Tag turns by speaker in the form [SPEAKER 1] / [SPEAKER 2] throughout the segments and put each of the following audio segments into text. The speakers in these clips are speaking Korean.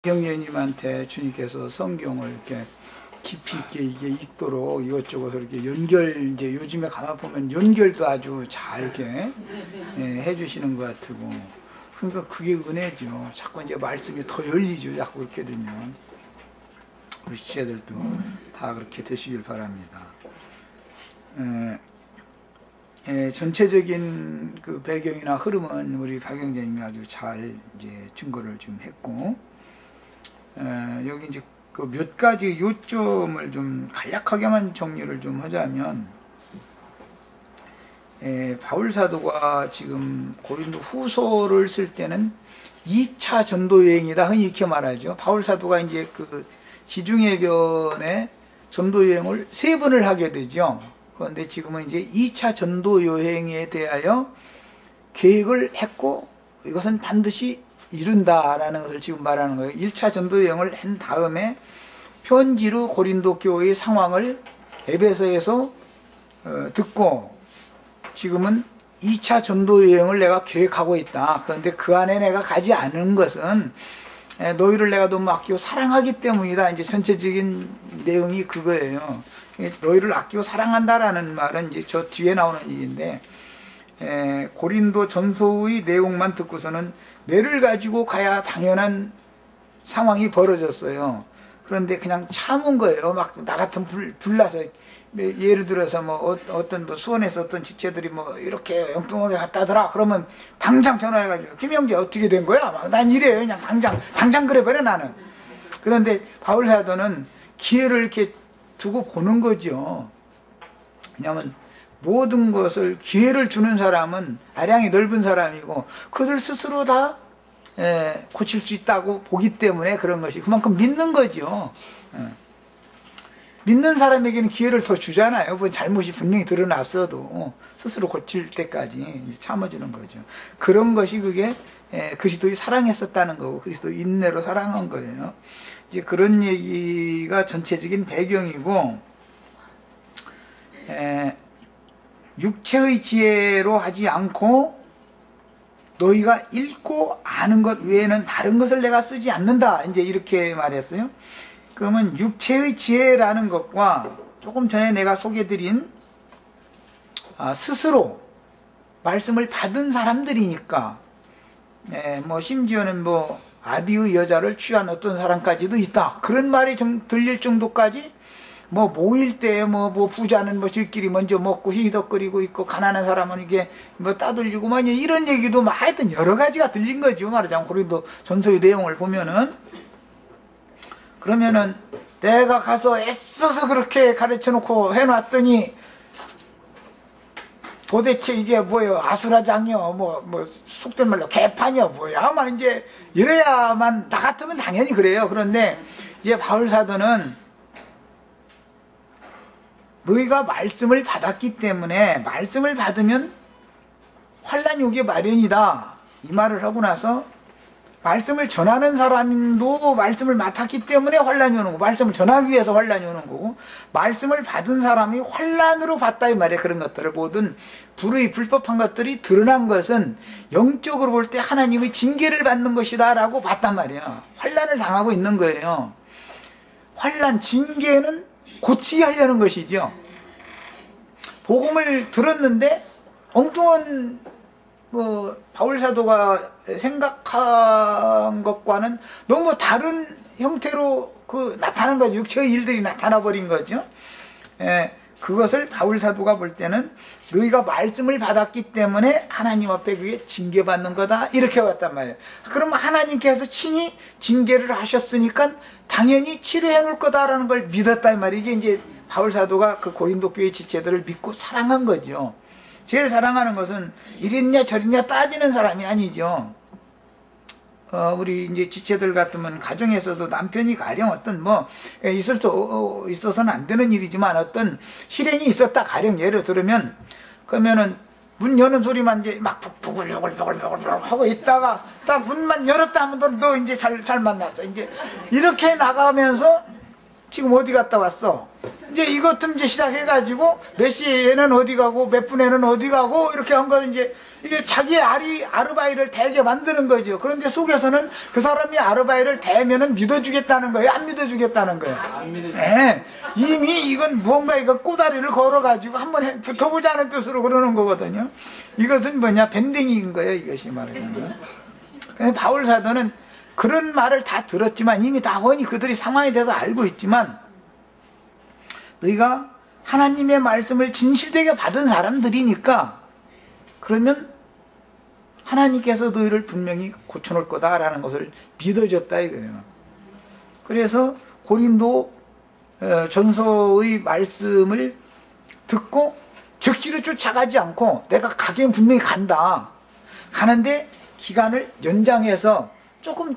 [SPEAKER 1] 경제님한테 주님께서 성경을 이렇게 깊이 있게 이게 읽도록 이것저것을 이렇게 연결, 이제 요즘에 가만 보면 연결도 아주 잘 이렇게 해주시는 것 같고, 그러니까 그게 은혜죠. 자꾸 이제 말씀이 더 열리죠. 자꾸 그렇게 되면. 우리 시체들도 다 그렇게 되시길 바랍니다. 전체적인 그 배경이나 흐름은 우리 박영재님이 아주 잘 이제 증거를 좀 했고, 여기 이제 그 몇 가지 요점을 좀 간략하게만 정리를 좀 하자면, 바울 사도가 지금 고린도 후서를 쓸 때는 2차 전도 여행이다 흔히 이렇게 말하죠. 바울 사도가 이제 그 지중해변에 전도 여행을 3번을 하게 되죠. 그런데 지금은 이제 2차 전도 여행에 대하여 계획을 했고, 이것은 반드시 이룬다라는 것을 지금 말하는 거예요. 1차 전도 여행을 한 다음에 편지로 고린도 교회의 상황을 에베소에서 듣고, 지금은 2차 전도 여행을 내가 계획하고 있다. 그런데 그 안에 내가 가지 않은 것은 너희를 내가 너무 아끼고 사랑하기 때문이다. 이제 전체적인 내용이 그거예요. 너희를 아끼고 사랑한다라는 말은 이제 저 뒤에 나오는 얘기인데, 고린도 전서의 내용만 듣고서는 내를 가지고 가야 당연한 상황이 벌어졌어요. 그런데 그냥 참은 거예요. 막 나 같은 불나서, 예를 들어서 뭐 어떤 뭐 수원에서 어떤 지체들이 뭐 이렇게 엉뚱하게 갔다더라. 그러면 당장 전화해가지고 김영재 어떻게 된 거야? 막 난 이래요. 그냥 당장 그래버려 나는. 그런데 바울 사도는 기회를 이렇게 두고 보는 거죠. 왜냐하면 모든 것을 기회를 주는 사람은 아량이 넓은 사람이고, 그들 스스로 다 고칠 수 있다고 보기 때문에 그런 것이 그만큼 믿는 거죠. 믿는 사람에게는 기회를 더 주잖아요. 뭐 잘못이 분명히 드러났어도 스스로 고칠 때까지 참아주는 거죠. 그런 것이 그게 그리스도의 사랑했었다는 거고, 그리스도의 인내로 사랑한 거예요. 이제 그런 얘기가 전체적인 배경이고, 육체의 지혜로 하지 않고 너희가 읽고 아는 것 외에는 다른 것을 내가 쓰지 않는다. 이제 이렇게 말했어요. 그러면 육체의 지혜라는 것과 조금 전에 내가 소개해드린 스스로 말씀을 받은 사람들이니까, 뭐 심지어는 뭐 아비의 여자를 취한 어떤 사람까지도 있다. 그런 말이 좀 들릴 정도까지, 뭐 모일 때 뭐 부자는 뭐 저끼리 먼저 먹고 희덕거리고 있고, 가난한 사람은 이게 뭐 따돌리고 뭐 이런 얘기도 막 하여튼 여러 가지가 들린 거죠. 말하자면 고린도 전서의 내용을 보면은. 그러면은 내가 가서 애써서 그렇게 가르쳐 놓고 해놨더니 도대체 이게 뭐예요? 아수라장이요? 뭐 속된 말로 개판이요? 뭐야? 아마 이제 이래야만, 나 같으면 당연히 그래요. 그런데 이제 바울 사도는 너희가 말씀을 받았기 때문에, 말씀을 받으면 환난이 오기 마련이다. 이 말을 하고 나서 말씀을 전하는 사람도 말씀을 맡았기 때문에 환난이 오는 거고, 말씀을 전하기 위해서 환난이 오는 거고, 말씀을 받은 사람이 환난으로 봤다 이 말이에요. 그런 것들을 모든 불법한 것들이 드러난 것은 영적으로 볼 때 하나님의 징계를 받는 것이다 라고 봤단 말이에요. 환난을 당하고 있는 거예요. 환난, 징계는 고치게 하려는 것이죠. 복음을 들었는데 엉뚱한 바울 사도가 생각한 것과는 너무 다른 형태로 나타난 거죠. 육체의 일들이 나타나 버린 거죠. 그것을 바울 사도가 볼 때는 너희가 말씀을 받았기 때문에 하나님 앞에 그게 징계받는 거다, 이렇게 봤단 말이에요. 그럼 하나님께서 친히 징계를 하셨으니까 당연히 치료해 놓을 거다라는 걸 믿었단 말이에요. 이게 이제 바울 사도가 그 고린도 교회 지체들을 믿고 사랑한 거죠. 제일 사랑하는 것은 이랬냐 저랬냐 따지는 사람이 아니죠. 우리 이제 지체들 같으면 가정에서도 남편이 가령 어떤 있어서는 안 되는 일이지만 어떤 실행이 있었다 가령 예를 들으면, 그러면은 문 여는 소리만 이제 막 부글부글 하고 있다가 딱 문만 열었다 하면 너 이제 잘 만났어. 이제 이렇게 나가면서 지금 어디 갔다 왔어? 이제 이것도 이제 시작해가지고 몇 시에는 어디 가고 몇 분에는 어디 가고 이렇게 한 거 이제 이게 자기 아르바이를 대게 만드는 거죠. 그런데 속에서는 그 사람이 아르바이를 대면은 믿어주겠다는 거예요? 안 믿어주겠다는 거예요?
[SPEAKER 2] 안 믿어주겠다.
[SPEAKER 1] 네. 이미 이건 무언가 이거 꼬다리를 걸어가지고 한번 붙어보자는 뜻으로 그러는 거거든요. 이것은 뭐냐? 밴딩인 거예요. 이것이 말하자면. 그래서 바울 사도는 그런 말을 다 들었지만 이미 다 훤히 그들이 상황에 대해서 알고 있지만 너희가 하나님의 말씀을 진실되게 받은 사람들이니까 그러면 하나님께서 너희를 분명히 고쳐놓을 거다라는 것을 믿어줬다 이거예요. 그래서 고린도 전서의 말씀을 듣고 즉시로 쫓아가지 않고 내가 가기는 분명히 간다. 가는데 기간을 연장해서 조금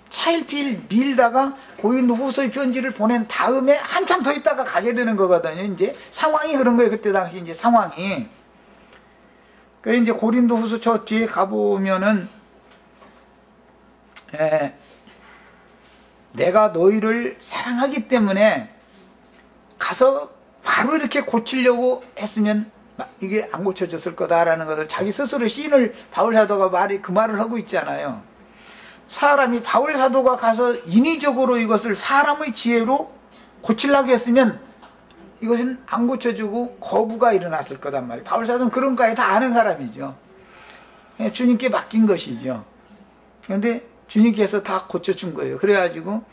[SPEAKER 1] 차일피일 밀다가 고린도 후서의 편지를 보낸 다음에 한참 더 있다가 가게 되는 거거든요. 이제 상황이 그런 거예요. 그때 당시 이제 상황이. 그래서 이제 고린도 후서 저 뒤에 가보면은, 내가 너희를 사랑하기 때문에 가서 바로 이렇게 고치려고 했으면 이게 안 고쳐졌을 거다라는 것을 자기 스스로 시인을 바울 사도가 그 말을 하고 있잖아요. 사람이 바울 사도가 가서 인위적으로 이것을 사람의 지혜로 고치려고 했으면 이것은 안 고쳐주고 거부가 일어났을 거단 말이에요. 바울 사도는 그런 거에 다 아는 사람이죠. 주님께 맡긴 것이죠. 그런데 주님께서 다 고쳐준 거예요. 그래가지고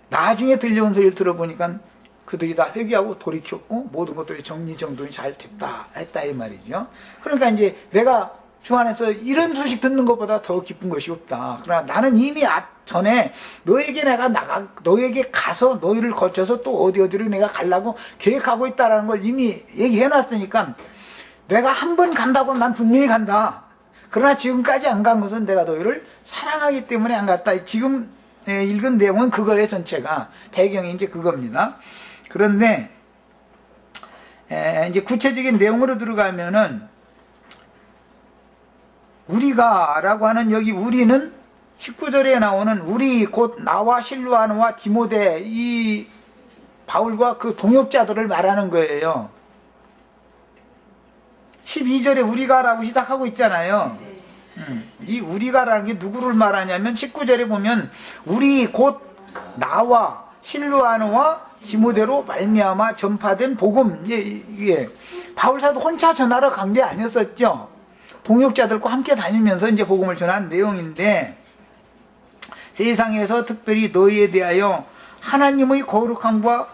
[SPEAKER 1] 나중에 들려온 소리를 들어보니까 그들이 다 회개하고 돌이켰고 모든 것들이 정리정돈이 잘 됐다 했다 이 말이죠. 그러니까 이제 내가 주 안에서 이런 소식 듣는 것보다 더 기쁜 것이 없다. 그러나 나는 이미 전에 너에게 가서 너희를 거쳐서 또 어디로 내가 가려고 계획하고 있다라는 걸 이미 얘기해 놨으니까 내가 한 번 간다고 난 분명히 간다. 그러나 지금까지 안 간 것은 내가 너희를 사랑하기 때문에 안 갔다. 지금 읽은 내용은 그거예요. 전체가 배경이 이제 그겁니다. 그런데 이제 구체적인 내용으로 들어가면은 우리가 라고 하는 여기 우리는 19절에 나오는 우리 곧 나와 실루아노와 디모데 이 바울과 그 동역자들을 말하는 거예요. 12절에 우리가라고 시작하고 있잖아요. 이 우리가라는 게 누구를 말하냐면 19절에 보면 우리 곧 나와 실루아노와 디모데로 말미암아 전파된 복음. 이게 바울 사도 혼자 전하러 간 게 아니었었죠. 동역자들과 함께 다니면서 이제 복음을 전한 내용인데 세상에서 특별히 너희에 대하여 하나님의 거룩함과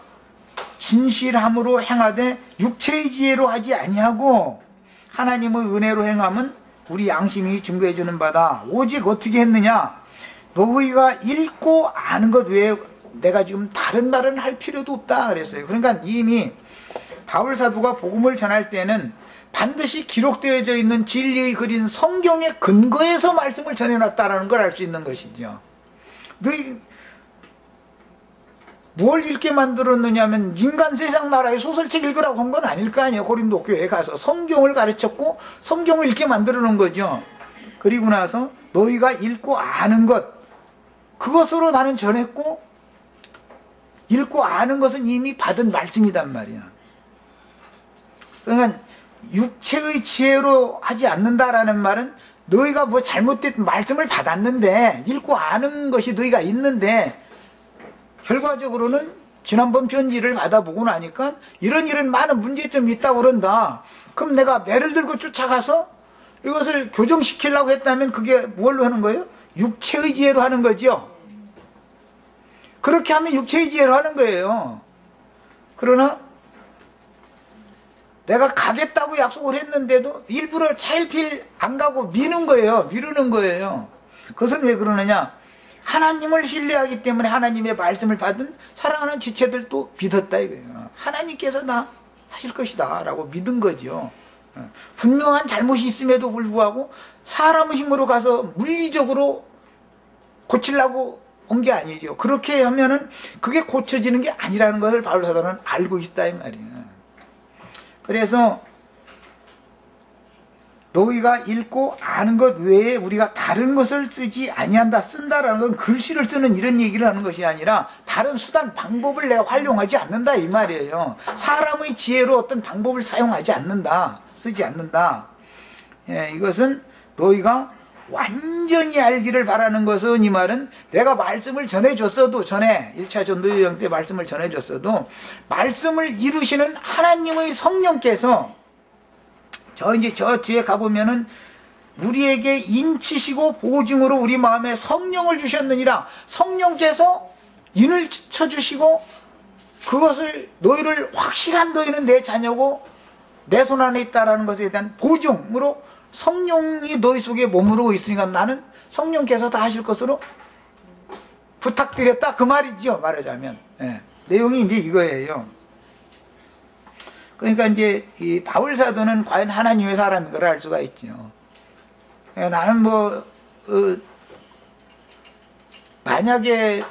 [SPEAKER 1] 진실함으로 행하되 육체의 지혜로 하지 아니하고 하나님의 은혜로 행함은 우리 양심이 증거해 주는 바다. 오직 어떻게 했느냐? 너희가 읽고 아는 것 외에 내가 지금 다른 말은 할 필요도 없다 그랬어요. 그러니까 이미 바울 사도가 복음을 전할 때는 반드시 기록되어져 있는 진리의 글인 성경의 근거에서 말씀을 전해놨다는 걸 알 수 있는 것이죠. 너희 뭘 읽게 만들었느냐면 인간 세상 나라의 소설책 읽으라고 한 건 아닐 거 아니에요. 고린도 교회에 가서 성경을 가르쳤고 성경을 읽게 만들어 놓은 거죠. 그리고 나서 너희가 읽고 아는 것 그것으로 나는 전했고 읽고 아는 것은 이미 받은 말씀이단 말이야. 그러니까 육체의 지혜로 하지 않는다라는 말은 너희가 뭐 잘못된 말씀을 받았는데 읽고 아는 것이 너희가 있는데 결과적으로는 지난번 편지를 받아보고 나니까 이런 많은 문제점이 있다고 그런다. 그럼 내가 매를 들고 쫓아가서 이것을 교정시키려고 했다면 그게 뭘로 하는 거예요? 육체의 지혜로 하는 거죠. 그렇게 하면 육체의 지혜로 하는 거예요. 그러나 내가 가겠다고 약속을 했는데도 일부러 차일피일 안 가고 미루는 거예요. 그것은 왜 그러느냐? 하나님을 신뢰하기 때문에 하나님의 말씀을 받은 사랑하는 지체들도 믿었다 이거예요. 하나님께서 나 하실 것이다 라고 믿은 거죠. 분명한 잘못이 있음에도 불구하고 사람의 힘으로 가서 물리적으로 고치려고 온 게 아니죠. 그렇게 하면은 그게 고쳐지는 게 아니라는 것을 바울 사도는 알고 있다 이 말이에요. 그래서 너희가 읽고 아는 것 외에 우리가 다른 것을 쓰지 아니한다. 쓴다라는 건 글씨를 쓰는 이런 얘기를 하는 것이 아니라 다른 수단, 방법을 내가 활용하지 않는다 이 말이에요. 사람의 지혜로 어떤 방법을 사용하지 않는다. 쓰지 않는다. 예, 이것은 너희가 완전히 알기를 바라는 것은, 이 말은 내가 말씀을 전해줬어도, 전에 1차 전도여행 때 말씀을 전해줬어도 말씀을 이루시는 하나님의 성령께서 저 뒤에 가보면은 우리에게 인치시고 보증으로 우리 마음에 성령을 주셨느니라. 성령께서 인을 쳐주시고 그것을 너희를 확실한 너희는 내 자녀고 내 손 안에 있다라는 것에 대한 보증으로 성령이 너희 속에 머무르고 있으니까 나는 성령께서 다 하실 것으로 부탁드렸다, 그 말이죠. 말하자면 예, 내용이 이제 이거예요. 그러니까 이제 이 바울 사도는 과연 하나님의 사람인 걸 알 수가 있죠. 예, 나는 만약에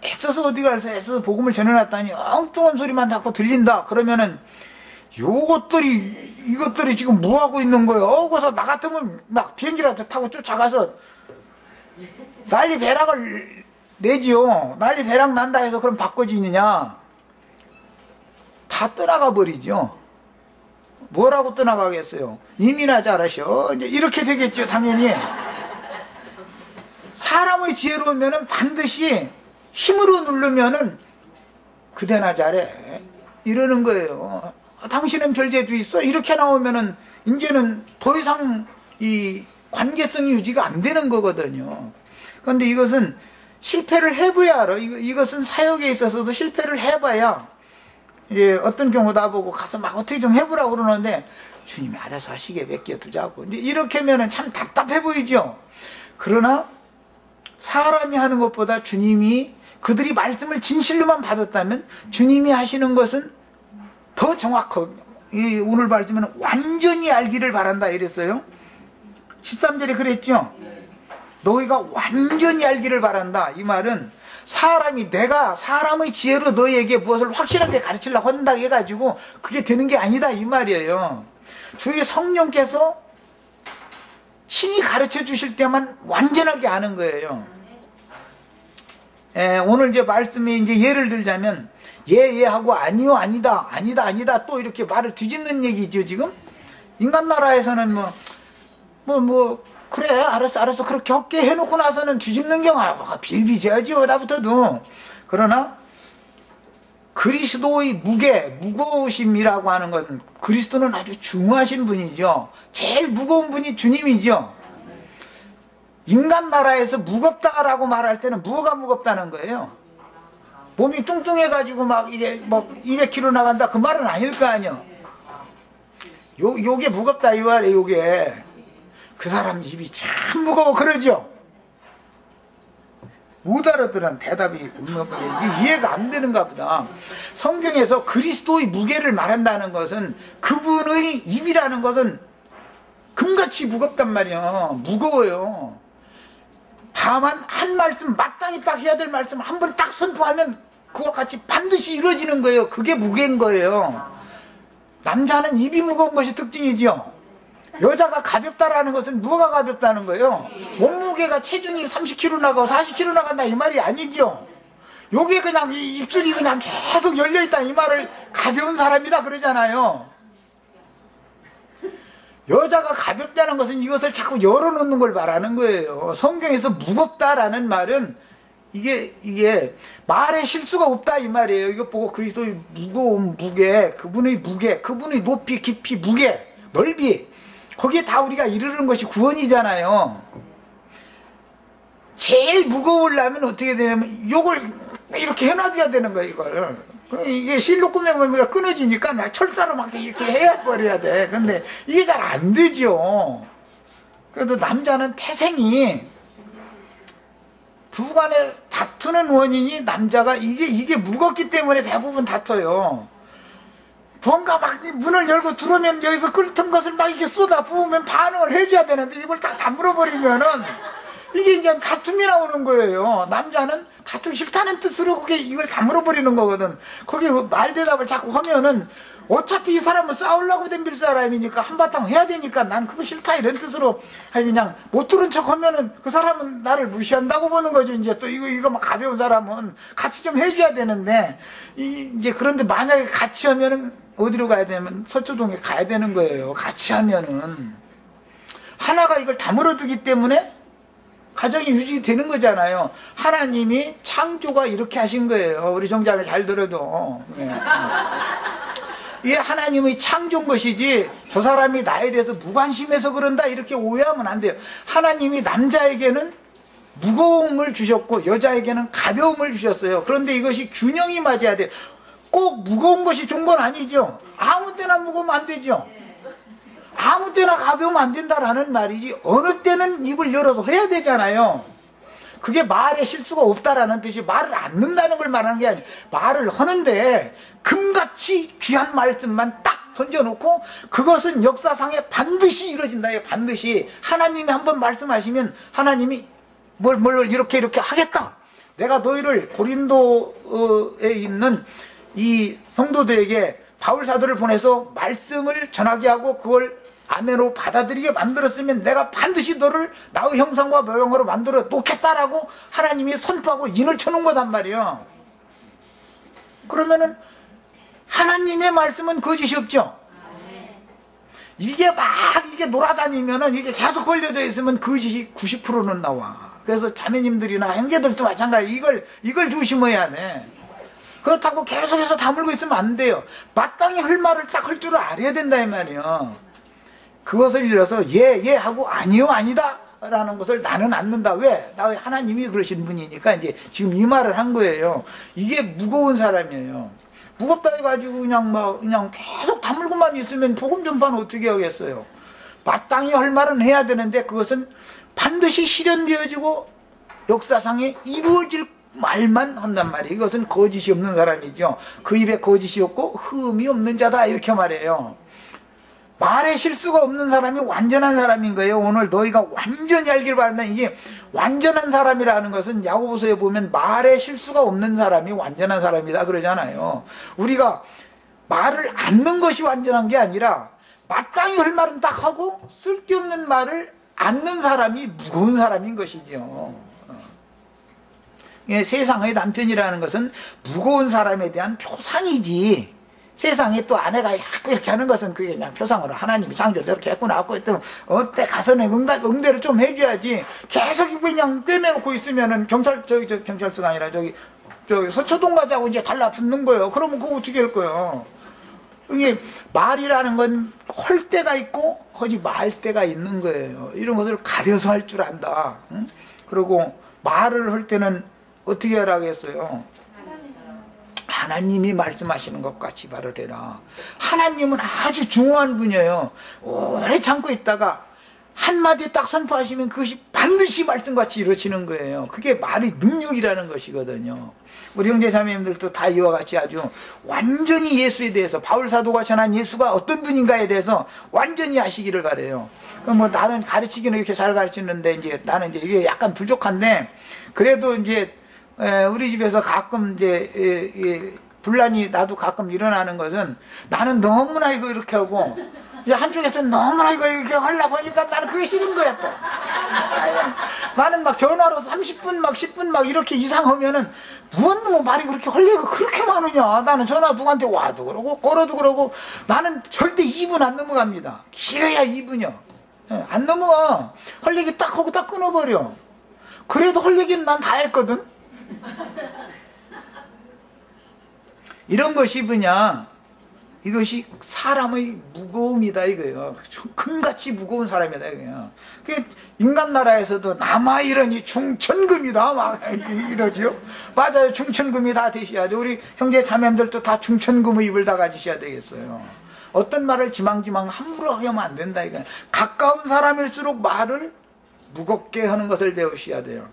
[SPEAKER 1] 애써서 어디 가서 애써서 복음을 전해놨다니 엉뚱한 소리만 자꾸 들린다 그러면은 이것들이 지금 뭐 하고 있는 거예요? 그래서 나 같으면 막 비행기라도 타고 쫓아가서 난리 배락을 내지요. 난리 배락 난다 해서 그럼 바꿔지느냐? 다 떠나가 버리죠. 뭐라고 떠나가겠어요? 이미나 잘하셔. 이제 이렇게 되겠죠, 당연히. 사람의 지혜로우면은 반드시 힘으로 누르면은 그대나 잘해. 이러는 거예요. 당신은 별재주 있어? 이렇게 나오면은 이제는 더 이상 이 관계성이 유지가 안 되는 거거든요. 그런데 이것은 실패를 해봐야 알아. 이것은 사역에 있어서도 실패를 해봐야, 예, 어떤 경우 나보고 가서 막 어떻게 좀 해보라고 그러는데 주님이 알아서 하시게 맡겨두자고. 이렇게 하면은 참 답답해 보이죠. 그러나 사람이 하는 것보다 주님이, 그들이 말씀을 진실로만 받았다면 주님이 하시는 것은 더 정확하고, 오늘 말씀은 완전히 알기를 바란다 이랬어요. 13절에 그랬죠. 너희가 완전히 알기를 바란다. 이 말은 내가 사람의 지혜로 너희에게 무엇을 확실하게 가르치려고 한다 해가지고 그게 되는 게 아니다 이 말이에요. 주의 성령께서 신이 가르쳐 주실 때만 완전하게 아는 거예요. 오늘 이제 말씀에 이제 예를 들자면 예 하고 아니요 아니다 또 이렇게 말을 뒤집는 얘기죠. 지금 인간 나라에서는 그래 알았어 그렇게 할게 해놓고 나서는 뒤집는 경우가 비일비재하지요, 나부터도. 그러나 그리스도의 무거우심이라고 하는 것은, 그리스도는 아주 중하신 분이죠. 제일 무거운 분이 주님이죠. 인간 나라에서 무겁다라고 말할 때는 뭐가 무겁다는 거예요? 몸이 뚱뚱해가지고 이게 200kg 나간다 그 말은 아닐 거 아니요. 요게 무겁다 이 말이에요. 요게 그 사람 입이 참 무거워 그러죠. 못 알아들은 대답이 이게 이해가 안 되는가 보다. 성경에서 그리스도의 무게를 말한다는 것은 그분의 입이라는 것은 금같이 무겁단 말이에요. 무거워요. 다만 한 말씀, 마땅히 딱 해야 될 말씀 한 번 딱 선포하면 그와 같이 반드시 이루어지는 거예요. 그게 무게인 거예요. 남자는 입이 무거운 것이 특징이죠. 여자가 가볍다라는 것은 뭐가 가볍다는 거예요? 몸무게가 체중이 30kg 나가고 40kg 나간다 이 말이 아니죠. 요게 그냥 이 입술이 그냥 계속 열려있다 이 말을 가벼운 사람이다 그러잖아요. 여자가 가볍다는 것은 이것을 자꾸 열어놓는 걸 말하는 거예요. 성경에서 무겁다라는 말은 이게 말에 실수가 없다 이 말이에요. 이거 보고 그리스도의 무거움, 그분의 높이, 깊이, 무게, 넓이, 거기에 다 우리가 이르는 것이 구원이잖아요. 제일 무거우려면 어떻게 되냐면 요걸 이렇게 해놔둬야 되는 거예요. 이걸. 이게 실로 꾸며보면 끊어지니까 철사로 막 이렇게 해버려야 돼. 근데 이게 잘 안 되죠. 그래도 남자는 태생이 부부간에 다투는 원인이, 남자가 이게 무겁기 때문에 대부분 다퉈요. 뭔가 막 문을 열고 들어오면 여기서 끓던 것을 막 이렇게 쏟아 부으면 반응을 해줘야 되는데 이걸 딱 다물어 버리면은 이게 이제 다툼이 나오는 거예요. 남자는 다투기 싫다는 뜻으로 이걸 다물어 버리는 거거든. 거기에 말 대답을 자꾸 하면은 어차피 이 사람은 싸우려고 덤빌 사람이니까 한바탕 해야 되니까 난 그거 싫다 이런 뜻으로 그냥 못 들은 척 하면은 그 사람은 나를 무시한다고 보는 거죠. 이제 또 이거 막 가벼운 사람은 같이 좀 해줘야 되는데 이제 그런데 만약에 같이 하면은 어디로 가야 되면 서초동에 가야 되는 거예요. 같이 하면은. 하나가 이걸 다물어두기 때문에 가정이 유지되는 거잖아요. 하나님이 창조가 이렇게 하신 거예요. 우리 정자를 잘 들어도. 이게 하나님의 창조인 것이지 저 사람이 나에 대해서 무관심해서 그런다 이렇게 오해하면 안 돼요. 하나님이 남자에게는 무거움을 주셨고 여자에게는 가벼움을 주셨어요. 그런데 이것이 균형이 맞아야 돼요. 꼭 무거운 것이 좋은 건 아니죠. 아무 때나 무거우면 안 되죠. 아무 때나 가벼우면 안 된다라는 말이지, 어느 때는 입을 열어서 해야 되잖아요. 그게 말에 실수가 없다라는 뜻이 말을 안 넣는다는 걸 말하는 게 아니에요. 말을 하는데 금같이 귀한 말씀만 딱 던져놓고 그것은 역사상에 반드시 이루어진다. 반드시 하나님이 한번 말씀하시면 하나님이 뭘 이렇게 하겠다. 내가 너희를 고린도에 있는 이 성도들에게 바울 사도를 보내서 말씀을 전하게 하고 그걸 아멘으로 받아들이게 만들었으면 내가 반드시 너를 나의 형상과 모형으로 만들어 놓겠다라고 하나님이 선포하고 인을 쳐놓은 거단 말이에요. 그러면은 하나님의 말씀은 거짓이 없죠. 이게 놀아다니면은 이게 계속 걸려져 있으면 거짓이 90%는 나와. 그래서 자매님들이나 형제들도 마찬가지. 이걸 조심해야 돼. 그렇다고 계속해서 다물고 있으면 안 돼요. 마땅히 할 말을 딱 할 줄을 알아야 된다 이 말이에요. 그것을 일러서 예 하고 아니요 아니다 라는 것을 나는 안 넣는다. 왜? 나 하나님이 그러신 분이니까 이제 지금 이 말을 한 거예요. 이게 무거운 사람이에요. 무겁다 해가지고 그냥 계속 다물고만 있으면 복음 전파는 어떻게 하겠어요? 마땅히 할 말은 해야 되는데 그것은 반드시 실현되어지고 역사상에 이루어질 말만 한단 말이에요. 이것은 거짓이 없는 사람이죠. 그 입에 거짓이 없고 흠이 없는 자다 이렇게 말해요. 말에 실수가 없는 사람이 완전한 사람인 거예요. 오늘 너희가 완전히 알길 바란다. 이게 완전한 사람이라는 것은 야고보서에 보면 말에 실수가 없는 사람이 완전한 사람이다 그러잖아요. 우리가 말을 안 넣는 것이 완전한 게 아니라 마땅히 할 말은 딱 하고 쓸데없는 말을 안 넣는 사람이 무거운 사람인 것이죠. 세상의 남편이라는 것은 무거운 사람에 대한 표상이지, 세상에 또 아내가 이렇게 하는 것은 그게 그냥 표상으로 하나님이 창조를 저렇게 했구나 하고 있더면 어때 가서는 응대를 좀 해줘야지. 계속 그냥 꿰매놓고 있으면은 경찰서가 아니라 저기 서초동 가자고 이제 달라붙는 거예요. 그러면 그거 어떻게 할 거예요? 이게 말이라는 건 할 때가 있고 하지 말 때가 있는 거예요. 이런 것을 가려서 할 줄 안다. 응? 그리고 말을 할 때는 어떻게 하라고 했어요? 하나님이 말씀하시는 것 같이 말을 해라. 하나님은 아주 중요한 분이에요. 오래 참고 있다가 한마디 딱 선포하시면 그것이 반드시 말씀같이 이루어지는 거예요. 그게 말의 능력이라는 것이거든요. 우리 형제자매님들도 다 이와 같이 아주 완전히 예수에 대해서, 바울 사도가 전한 예수가 어떤 분인가에 대해서 완전히 아시기를 바래요. 그럼 나는 가르치기는 이렇게 잘 가르치는데 나는 이게 약간 부족한데, 그래도 우리 집에서 가끔 분란이 나도 가끔 일어나는 것은, 나는 너무나 이렇게 하고 한쪽에서는 너무나 이렇게 하려고 하니까 나는 그게 싫은 거야 또. 나는 막 전화로 30분 10분 이렇게 이상하면은 무슨 말이 그렇게 할 얘기가 그렇게 많으냐. 나는 전화 누구한테 와도 그러고 걸어도 그러고 나는 절대 2분 안 넘어갑니다. 길어야 2분이요. 안 넘어가. 할 얘기 딱 하고 딱 끊어버려. 그래도 할 얘기는 난 다 했거든. 이런 것이 이것이 사람의 무거움이다 이거예요. 금같이 무거운 사람이다 이거예요. 인간 나라에서도 남아 이러니 중천금이다 막 이러지요. 맞아요. 중천금이 다 되셔야 돼. 우리 형제 자매들도 다 중천금의 입을 다 가지셔야 되겠어요. 어떤 말을 지망지망 함부로 하면 안 된다 이거예요. 가까운 사람일수록 말을 무겁게 하는 것을 배우셔야 돼요.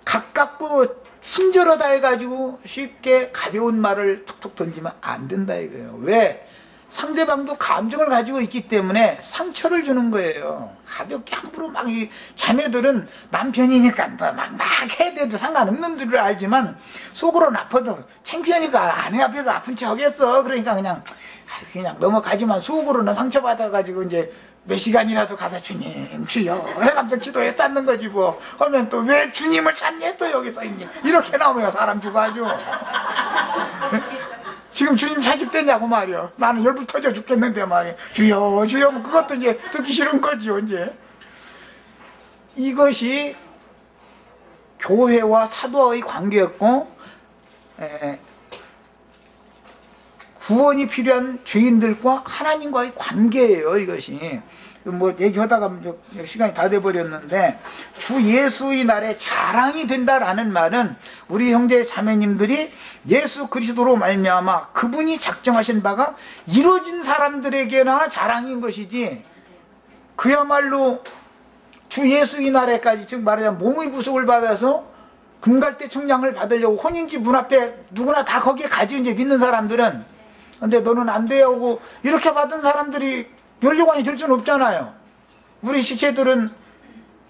[SPEAKER 1] 가깝고 친절하다 해가지고 쉽게 가벼운 말을 툭툭 던지면 안 된다 이거예요. 왜? 상대방도 감정을 가지고 있기 때문에 상처를 주는 거예요. 가볍게 함부로 이 자매들은 남편이니까 막 해야 돼도 상관없는 줄 알지만 속으로는 아파도 창피하니까 아내 앞에서 아픈 척 하겠어. 그러니까 그냥 넘어가지만 속으로는 상처받아가지고 몇 시간이라도 가서 주님 주여 해감정 기도에 쌓는 거지 뭐. 하면 또 왜 주님을 찾니 또 여기서 있니 이렇게 나오면 사람 죽어가지고 지금 주님 찾을 때냐고 말이야. 나는 열불 터져 죽겠는데 말이야. 주여 주여 그것도 듣기 싫은 거지 이제. 이것이 교회와 사도와의 관계였고, 구원이 필요한 죄인들과 하나님과의 관계예요, 이것이. 뭐 얘기하다가 시간이 다 돼버렸는데, 주 예수의 날에 자랑이 된다라는 말은 우리 형제 자매님들이 예수 그리스도로 말미암아 그분이 작정하신 바가 이루어진 사람들에게나 자랑인 것이지, 그야말로 주 예수의 날에까지, 즉 말하자면 몸의 구속을 받아서 금갈대 청량을 받으려고 혼인집 문 앞에 누구나 다 거기에 가지, 이제 믿는 사람들은. 근데 너는 안 돼요 하고 이렇게 받은 사람들이 면류관이 될 수는 없잖아요. 우리 시체들은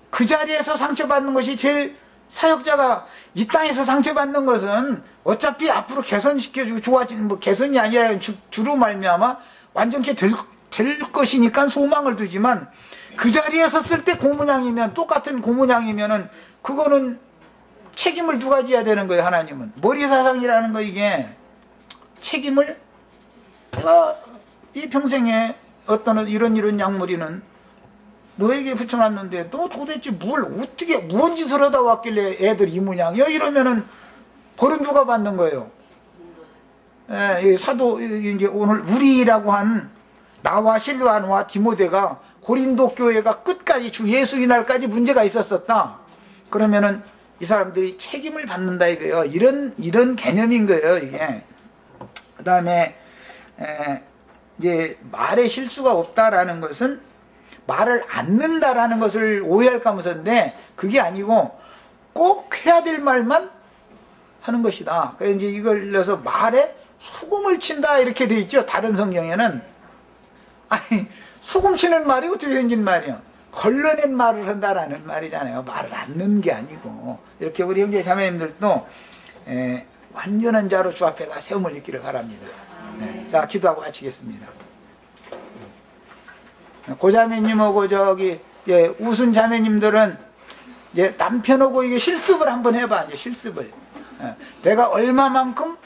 [SPEAKER 1] 그 자리에서 상처받는 것이 제일, 사역자가 이 땅에서 상처받는 것은 어차피 앞으로 개선시켜주고 좋아지는, 뭐 개선이 아니라 주로 말미암아 완전히 될 것이니까 소망을 두지만, 그 자리에 섰을 때 고문양이면, 똑같은 고문양이면은 그거는 책임을 누가 져야 되는 거예요. 하나님은 머리사상이라는 거, 이게 책임을, 내가 이 평생에 어떤 이런 약물이는 너에게 붙여놨는데 너 도대체 어떻게 무슨 짓을 하다 왔길래 애들 이 모양이야? 이러면은 벌은 누가 받는 거예요? 사도, 이제 오늘 우리라고 한 나와 실로아와 디모데가 고린도 교회가 끝까지 주 예수의 날까지 문제가 있었었다. 그러면은 이 사람들이 책임을 받는다 이거예요. 이런 개념인 거예요, 이게. 그 다음에 이제 말에 실수가 없다라는 것은 말을 안 는다라는 것을 오해할까 하면서인데, 그게 아니고 꼭 해야 될 말만 하는 것이다. 그래서 이제 이걸 넣어서 말에 소금을 친다 이렇게 돼 있죠. 다른 성경에는. 아니, 소금 치는 말이 어떻게 생긴 말이야? 걸러낸 말을 한다라는 말이잖아요. 말을 안 넣는 게 아니고. 이렇게 우리 형제 자매님들도 완전한 자로 주 앞에다 세움을 입기를 바랍니다. 자, 기도하고 마치겠습니다. 고자매님하고 우순 자매님들은 이제 남편하고 이게 실습을 한번 해봐. 이제 실습을. 내가 얼마만큼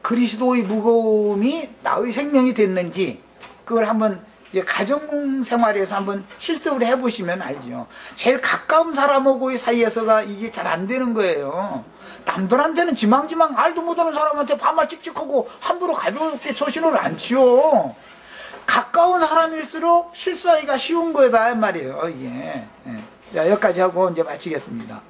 [SPEAKER 1] 그리스도의 무거움이 나의 생명이 됐는지, 그걸 한번 이제 가정생활에서 한번 실습을 해보시면 알죠. 제일 가까운 사람하고의 사이에서가 이게 잘 안 되는 거예요. 남들한테는 지망지망 알도 못하는 사람한테 반말 찍찍하고 함부로 가볍게 처신을 안 치요. 가까운 사람일수록 실수하기가 쉬운 거다 말이에요, 이게. 자, 여기까지 하고 이제 마치겠습니다.